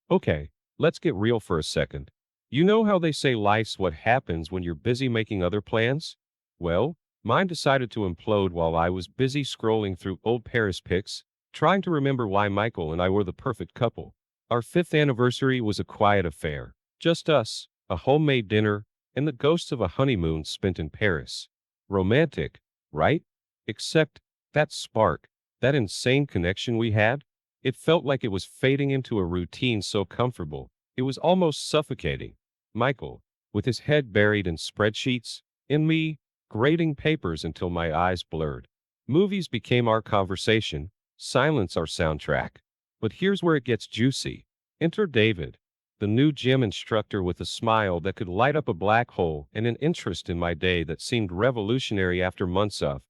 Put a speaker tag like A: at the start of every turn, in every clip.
A: Okay, let's get real for a second. You know how they say life's what happens when you're busy making other plans? Well, mine decided to implode while I was busy scrolling through old Paris pics, trying to remember why Michael and I were the perfect couple. Our fifth anniversary was a quiet affair. Just us, a homemade dinner, and the ghosts of a honeymoon spent in Paris. Romantic, right? Except that spark, that insane connection we had, it felt like it was fading into a routine so comfortable, it was almost suffocating. Michael, with his head buried in spreadsheets, and me, grading papers until my eyes blurred. Movies became our conversation, silence our soundtrack. But here's where it gets juicy. Enter David, the new gym instructor with a smile that could light up a black hole and an interest in my day that seemed revolutionary after months of.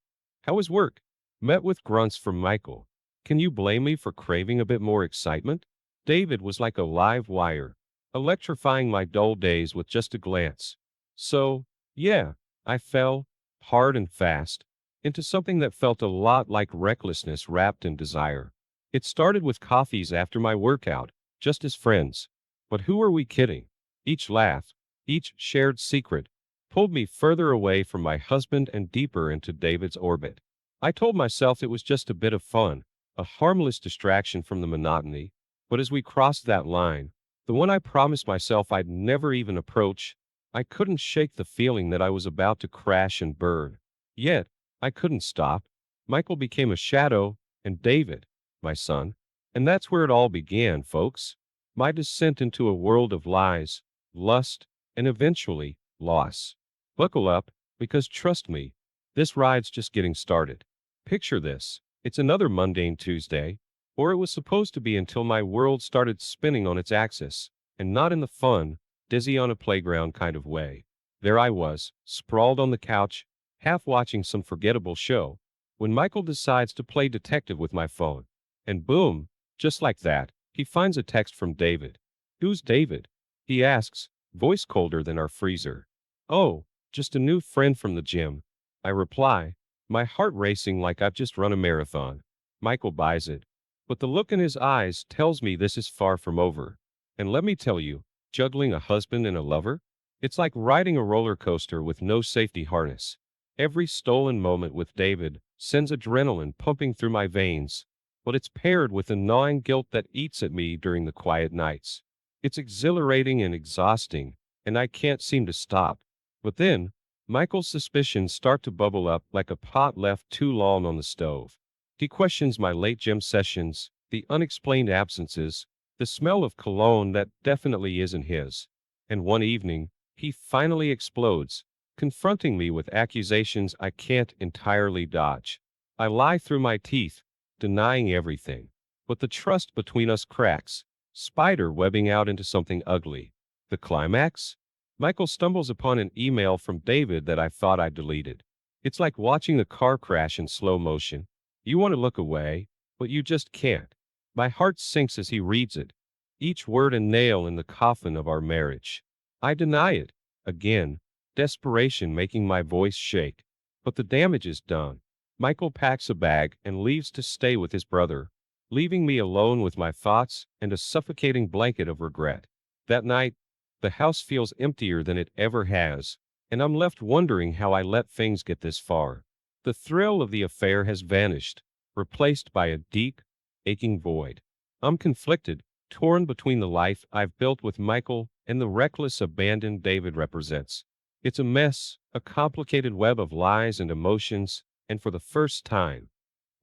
A: How was work? Met with grunts from Michael. Can you blame me for craving a bit more excitement? David was like a live wire, electrifying my dull days with just a glance. So, yeah, I fell, hard and fast, into something that felt a lot like recklessness wrapped in desire. It started with coffees after my workout, just as friends. But who are we kidding? Each laugh, each shared secret, pulled me further away from my husband and deeper into David's orbit. I told myself it was just a bit of fun, a harmless distraction from the monotony, but as we crossed that line, the one I promised myself I'd never even approach, I couldn't shake the feeling that I was about to crash and burn. Yet, I couldn't stop. Michael became a shadow, and David, my son. And that's where it all began, folks. My descent into a world of lies, lust, and eventually, loss. Buckle up, because trust me, this ride's just getting started. Picture this. It's another mundane Tuesday, or it was supposed to be until my world started spinning on its axis, and not in the fun, dizzy on a playground kind of way. There I was, sprawled on the couch, half watching some forgettable show, when Michael decides to play detective with my phone. And boom, just like that, he finds a text from David. Who's David? He asks, voice colder than our freezer. Oh, just a new friend from the gym. I reply, my heart racing like I've just run a marathon. Michael buys it. But the look in his eyes tells me this is far from over. And let me tell you, juggling a husband and a lover? It's like riding a roller coaster with no safety harness. Every stolen moment with David sends adrenaline pumping through my veins, but it's paired with a gnawing guilt that eats at me during the quiet nights. It's exhilarating and exhausting, and I can't seem to stop. But then, Michael's suspicions start to bubble up like a pot left too long on the stove. He questions my late gym sessions, the unexplained absences, the smell of cologne that definitely isn't his. And one evening, he finally explodes, confronting me with accusations I can't entirely dodge. I lie through my teeth, denying everything. But the trust between us cracks, spider webbing out into something ugly. The climax? Michael stumbles upon an email from David that I thought I'd deleted. It's like watching a car crash in slow motion. You want to look away, but you just can't. My heart sinks as he reads it, each word a nail in the coffin of our marriage. I deny it, again, desperation making my voice shake. But the damage is done. Michael packs a bag and leaves to stay with his brother, leaving me alone with my thoughts and a suffocating blanket of regret. That night, the house feels emptier than it ever has, and I'm left wondering how I let things get this far. The thrill of the affair has vanished, replaced by a deep, aching void. I'm conflicted, torn between the life I've built with Michael and the reckless abandon David represents. It's a mess, a complicated web of lies and emotions, and for the first time,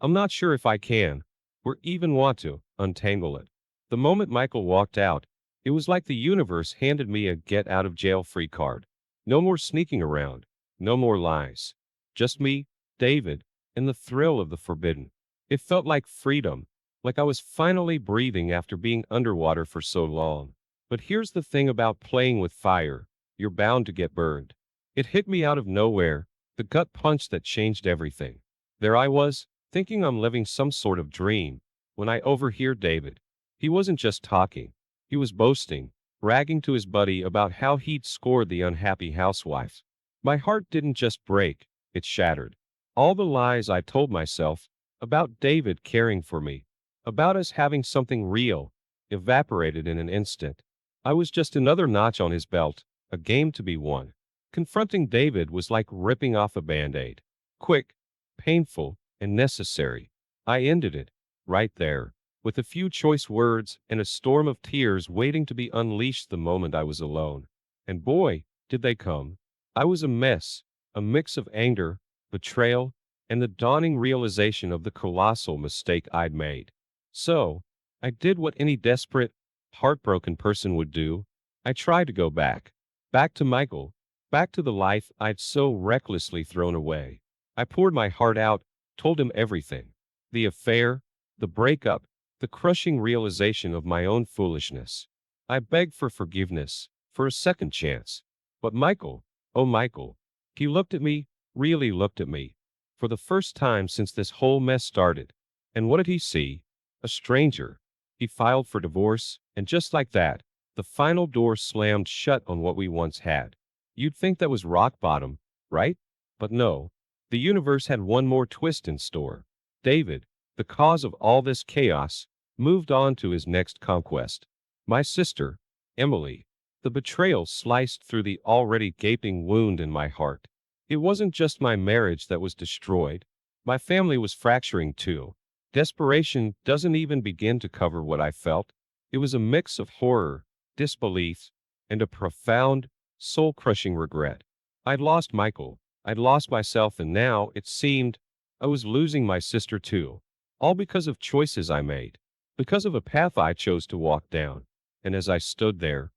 A: I'm not sure if I can, or even want to, untangle it. The moment Michael walked out, it was like the universe handed me a get out of jail free card. No more sneaking around, no more lies. Just me, David, and the thrill of the forbidden. It felt like freedom, like I was finally breathing after being underwater for so long. But here's the thing about playing with fire, you're bound to get burned. It hit me out of nowhere, the gut punch that changed everything. There I was, thinking I'm living some sort of dream, when I overhear David. He wasn't just talking, he was boasting, bragging to his buddy about how he'd scored the unhappy housewife. My heart didn't just break, it shattered. All the lies I told myself about David caring for me, about us having something real, evaporated in an instant. I was just another notch on his belt, a game to be won. Confronting David was like ripping off a band-aid. Quick, painful, and necessary. I ended it, right there, with a few choice words and a storm of tears waiting to be unleashed the moment I was alone. And boy, did they come. I was a mess, a mix of anger, betrayal, and the dawning realization of the colossal mistake I'd made. So, I did what any desperate, heartbroken person would do. I tried to go back. Back to Michael. Back to the life I'd so recklessly thrown away. I poured my heart out, told him everything. The affair, the breakup, the crushing realization of my own foolishness. I begged for forgiveness, for a second chance. But Michael, oh Michael, he looked at me, really looked at me, for the first time since this whole mess started. And what did he see? A stranger. He filed for divorce, and just like that, the final door slammed shut on what we once had. You'd think that was rock bottom, right? But no. The universe had one more twist in store. David, the cause of all this chaos, moved on to his next conquest. My sister, Emily. The betrayal sliced through the already gaping wound in my heart. It wasn't just my marriage that was destroyed. My family was fracturing too. Desperation doesn't even begin to cover what I felt. It was a mix of horror, disbelief, and a profound, soul-crushing regret. I'd lost Michael, I'd lost myself, and now, it seemed, I was losing my sister too. All because of choices I made, because of a path I chose to walk down. And as I stood there,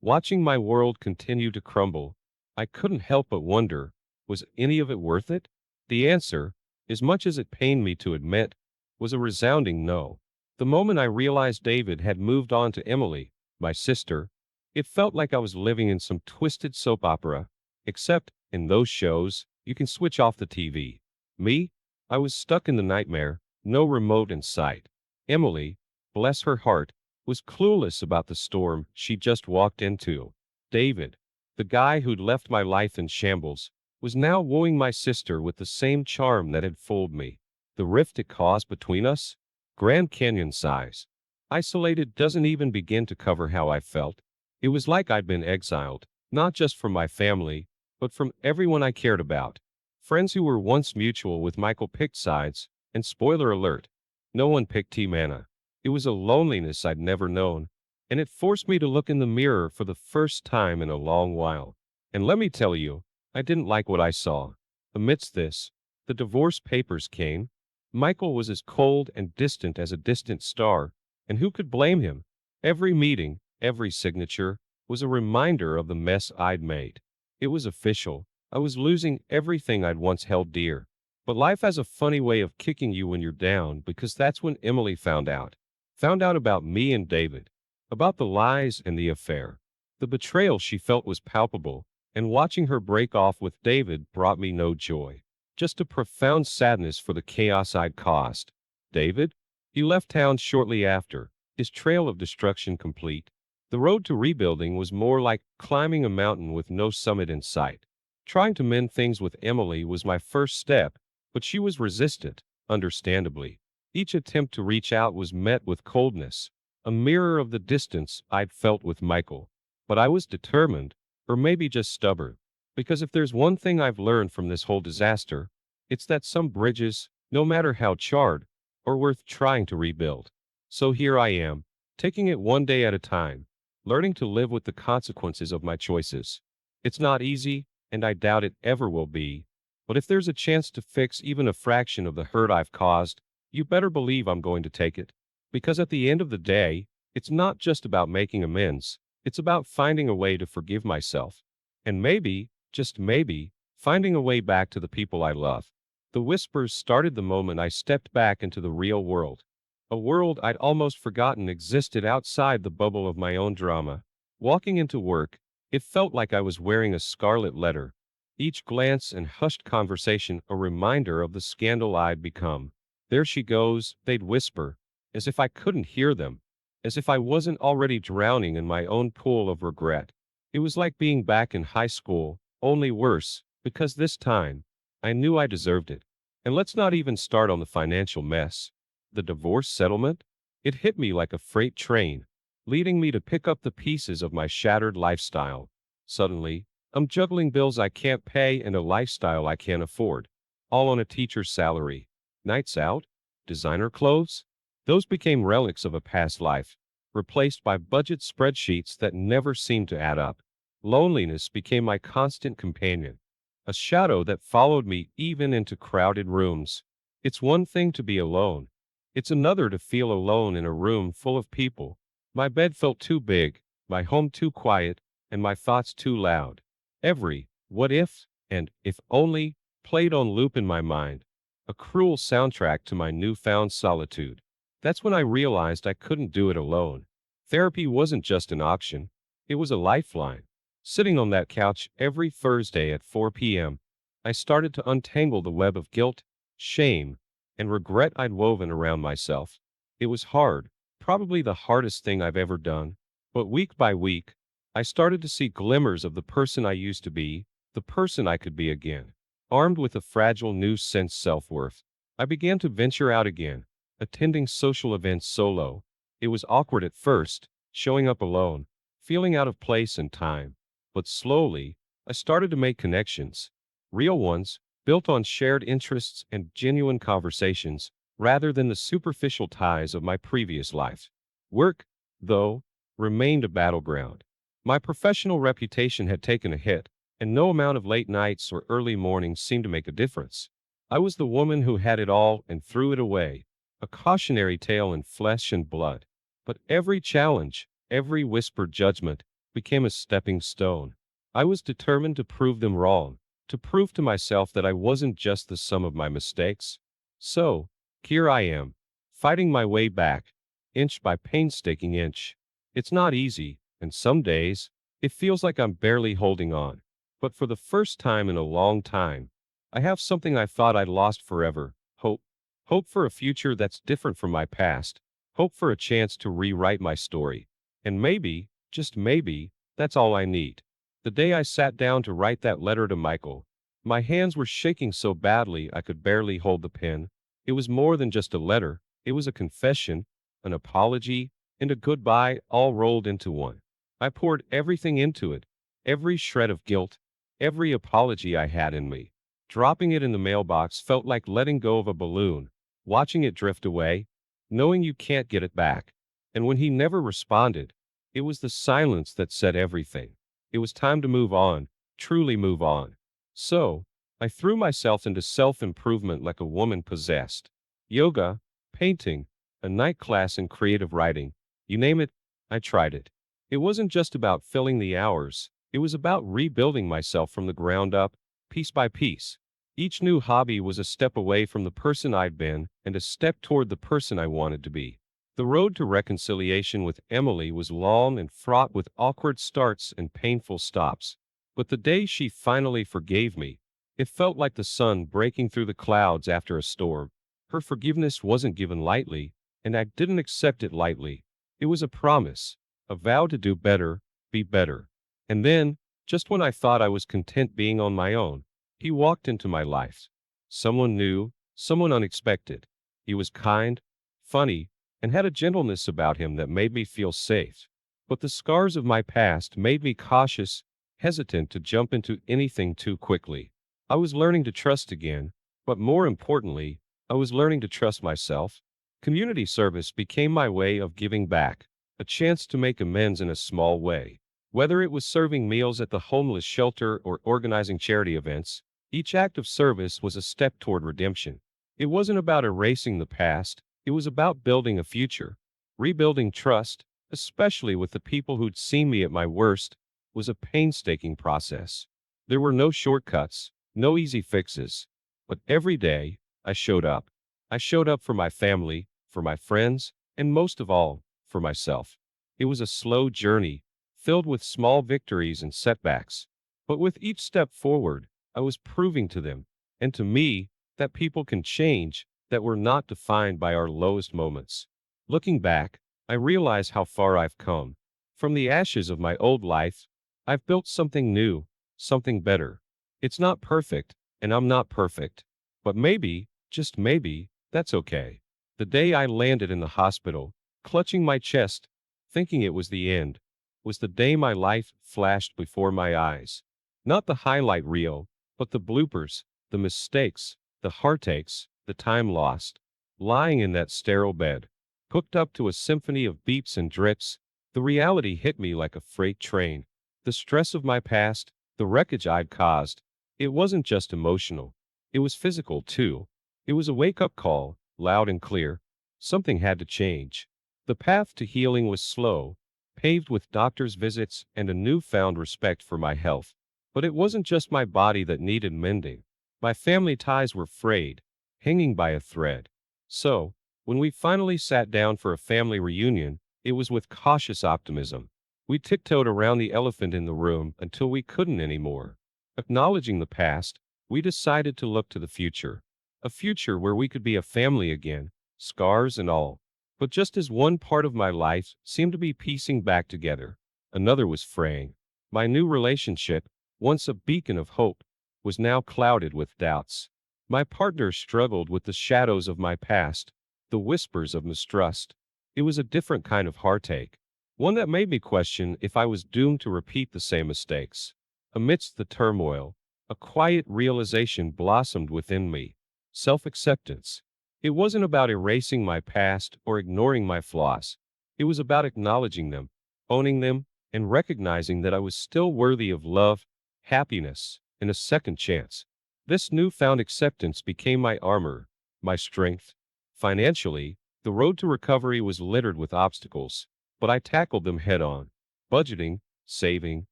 A: watching my world continue to crumble, I couldn't help but wonder, was any of it worth it? The answer, as much as it pained me to admit, was a resounding no. The moment I realized David had moved on to Emily, my sister, it felt like I was living in some twisted soap opera, except, in those shows, you can switch off the TV. Me? I was stuck in the nightmare, no remote in sight. Emily, bless her heart, was clueless about the storm she just walked into. David, the guy who'd left my life in shambles, was now wooing my sister with the same charm that had fooled me. The rift it caused between us? Grand Canyon size. Isolated doesn't even begin to cover how I felt. It was like I'd been exiled, not just from my family, but from everyone I cared about. Friends who were once mutual with Michael picked sides, and spoiler alert, no one picked Team Anna. It was a loneliness I'd never known, and it forced me to look in the mirror for the first time in a long while. And let me tell you, I didn't like what I saw. Amidst this, the divorce papers came. Michael was as cold and distant as a distant star, and who could blame him? Every meeting, every signature, was a reminder of the mess I'd made. It was official. I was losing everything I'd once held dear. But life has a funny way of kicking you when you're down, because that's when Emily found out. Found out about me and David, about the lies and the affair. The betrayal she felt was palpable, and watching her break off with David brought me no joy, just a profound sadness for the chaos I'd caused. David? He left town shortly after, his trail of destruction complete. The road to rebuilding was more like climbing a mountain with no summit in sight. Trying to mend things with Emily was my first step, but she was resistant, understandably. Each attempt to reach out was met with coldness, a mirror of the distance I'd felt with Michael. But I was determined, or maybe just stubborn, because if there's one thing I've learned from this whole disaster, it's that some bridges, no matter how charred, are worth trying to rebuild. So here I am, taking it one day at a time, learning to live with the consequences of my choices. It's not easy, and I doubt it ever will be, but if there's a chance to fix even a fraction of the hurt I've caused, you better believe I'm going to take it. Because at the end of the day, it's not just about making amends, it's about finding a way to forgive myself. And maybe, just maybe, finding a way back to the people I love. The whispers started the moment I stepped back into the real world. A world I'd almost forgotten existed outside the bubble of my own drama. Walking into work, it felt like I was wearing a scarlet letter. Each glance and hushed conversation a reminder of the scandal I'd become. There she goes, they'd whisper, as if I couldn't hear them, as if I wasn't already drowning in my own pool of regret. It was like being back in high school, only worse, because this time, I knew I deserved it. And let's not even start on the financial mess. The divorce settlement? It hit me like a freight train. leading me to pick up the pieces of my shattered lifestyle. Suddenly, I'm juggling bills I can't pay and a lifestyle I can't afford, all on a teacher's salary. Nights out, designer clothes, those became relics of a past life, replaced by budget spreadsheets that never seemed to add up. Loneliness became my constant companion, a shadow that followed me even into crowded rooms. It's one thing to be alone. It's another to feel alone in a room full of people. My bed felt too big, my home too quiet, and my thoughts too loud. Every what if and if only played on loop in my mind, a cruel soundtrack to my newfound solitude. That's when I realized I couldn't do it alone. Therapy wasn't just an option, it was a lifeline. Sitting on that couch every Thursday at 4 p.m., I started to untangle the web of guilt, shame, and regret I'd woven around myself. It was hard, probably the hardest thing I've ever done, but week by week, I started to see glimmers of the person I used to be, the person I could be again. Armed with a fragile new sense self-worth, I began to venture out again, attending social events solo. It was awkward at first, showing up alone, feeling out of place and time. But slowly, I started to make connections. Real ones, built on shared interests and genuine conversations, rather than the superficial ties of my previous life. Work, though, remained a battleground. My professional reputation had taken a hit, and no amount of late nights or early mornings seemed to make a difference. I was the woman who had it all and threw it away, a cautionary tale in flesh and blood. But every challenge, every whispered judgment, became a stepping stone. I was determined to prove them wrong, to prove to myself that I wasn't just the sum of my mistakes. So, here I am, fighting my way back, inch by painstaking inch. It's not easy, and some days, it feels like I'm barely holding on. But for the first time in a long time, I have something I thought I'd lost forever: hope. Hope for a future that's different from my past. Hope for a chance to rewrite my story. And maybe, just maybe, that's all I need. The day I sat down to write that letter to Michael, my hands were shaking so badly I could barely hold the pen. It was more than just a letter, it was a confession, an apology, and a goodbye all rolled into one. I poured everything into it, every shred of guilt, every apology I had in me. Dropping it in the mailbox felt like letting go of a balloon, watching it drift away, knowing you can't get it back. And when he never responded, it was the silence that said everything. It was time to move on, truly move on. So, I threw myself into self-improvement like a woman possessed. Yoga, painting, a night class in creative writing, you name it, I tried it. It wasn't just about filling the hours, it was about rebuilding myself from the ground up, piece by piece. Each new hobby was a step away from the person I'd been and a step toward the person I wanted to be. The road to reconciliation with Emily was long and fraught with awkward starts and painful stops. But the day she finally forgave me, it felt like the sun breaking through the clouds after a storm. Her forgiveness wasn't given lightly, and I didn't accept it lightly. It was a promise, a vow to do better, be better. And then, just when I thought I was content being on my own, he walked into my life. Someone new, someone unexpected. He was kind, funny, and had a gentleness about him that made me feel safe. But the scars of my past made me cautious, hesitant to jump into anything too quickly. I was learning to trust again, but more importantly, I was learning to trust myself. Community service became my way of giving back, a chance to make amends in a small way. Whether it was serving meals at the homeless shelter or organizing charity events, each act of service was a step toward redemption. It wasn't about erasing the past, it was about building a future. Rebuilding trust, especially with the people who'd seen me at my worst, was a painstaking process. There were no shortcuts, no easy fixes. But every day, I showed up. I showed up for my family, for my friends, and most of all, for myself. It was a slow journey, filled with small victories and setbacks. But with each step forward, I was proving to them, and to me, that people can change, that we're not defined by our lowest moments. Looking back, I realize how far I've come. From the ashes of my old life, I've built something new, something better. It's not perfect, and I'm not perfect. But maybe, just maybe, that's okay. The day I landed in the hospital, clutching my chest, thinking it was the end, was the day my life flashed before my eyes. Not the highlight reel, but the bloopers, the mistakes, the heartaches, the time lost. Lying in that sterile bed, hooked up to a symphony of beeps and drips, the reality hit me like a freight train. The stress of my past, the wreckage I'd caused, it wasn't just emotional. It was physical, too. It was a wake-up call, loud and clear. Something had to change. The path to healing was slow, paved with doctor's visits and a newfound respect for my health. But it wasn't just my body that needed mending. My family ties were frayed, hanging by a thread. So, when we finally sat down for a family reunion, it was with cautious optimism. We tiptoed around the elephant in the room until we couldn't anymore. Acknowledging the past, we decided to look to the future. A future where we could be a family again, scars and all. But just as one part of my life seemed to be piecing back together, another was fraying. My new relationship, once a beacon of hope, was now clouded with doubts. My partner struggled with the shadows of my past, the whispers of mistrust. It was a different kind of heartache, one that made me question if I was doomed to repeat the same mistakes. Amidst the turmoil, a quiet realization blossomed within me: self-acceptance. It wasn't about erasing my past or ignoring my flaws. It was about acknowledging them, owning them, and recognizing that I was still worthy of love, happiness, and a second chance. This newfound acceptance became my armor, my strength. Financially, the road to recovery was littered with obstacles, but I tackled them head on. Budgeting, saving,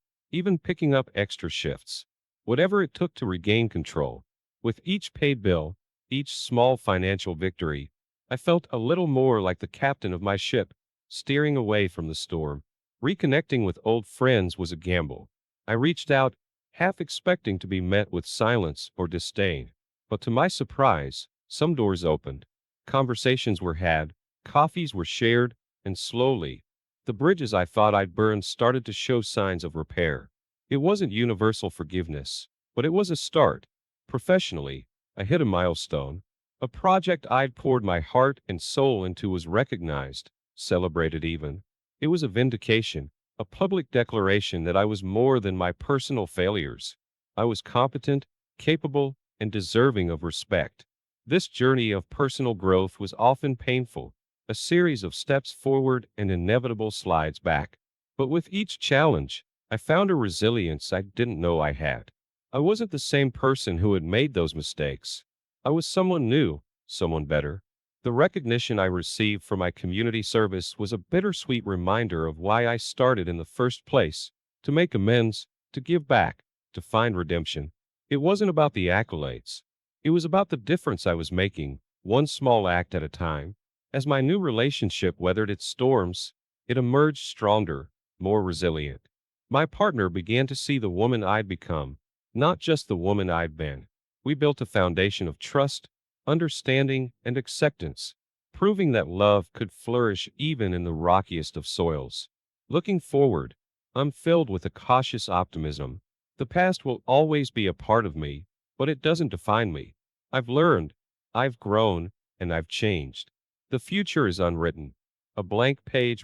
A: even picking up extra shifts. Whatever it took to regain control. With each paid bill, each small financial victory, I felt a little more like the captain of my ship, steering away from the storm. Reconnecting with old friends was a gamble. I reached out, half expecting to be met with silence or disdain. But to my surprise, some doors opened. Conversations were had, coffees were shared, and slowly, the bridges I thought I'd burned started to show signs of repair. It wasn't universal forgiveness, but it was a start. Professionally, I hit a milestone. A project I'd poured my heart and soul into was recognized, celebrated even. It was a vindication, a public declaration that I was more than my personal failures. I was competent, capable, and deserving of respect. This journey of personal growth was often painful, a series of steps forward and inevitable slides back. But with each challenge, I found a resilience I didn't know I had. I wasn't the same person who had made those mistakes. I was someone new, someone better. The recognition I received for my community service was a bittersweet reminder of why I started in the first place: to make amends, to give back, to find redemption. It wasn't about the accolades. It was about the difference I was making, one small act at a time. As my new relationship weathered its storms, it emerged stronger, more resilient. My partner began to see the woman I'd become, not just the woman I'd been. We built a foundation of trust, understanding, and acceptance, proving that love could flourish even in the rockiest of soils. Looking forward, I'm filled with a cautious optimism. The past will always be a part of me, but it doesn't define me. I've learned, I've grown, and I've changed. The future is unwritten, a blank page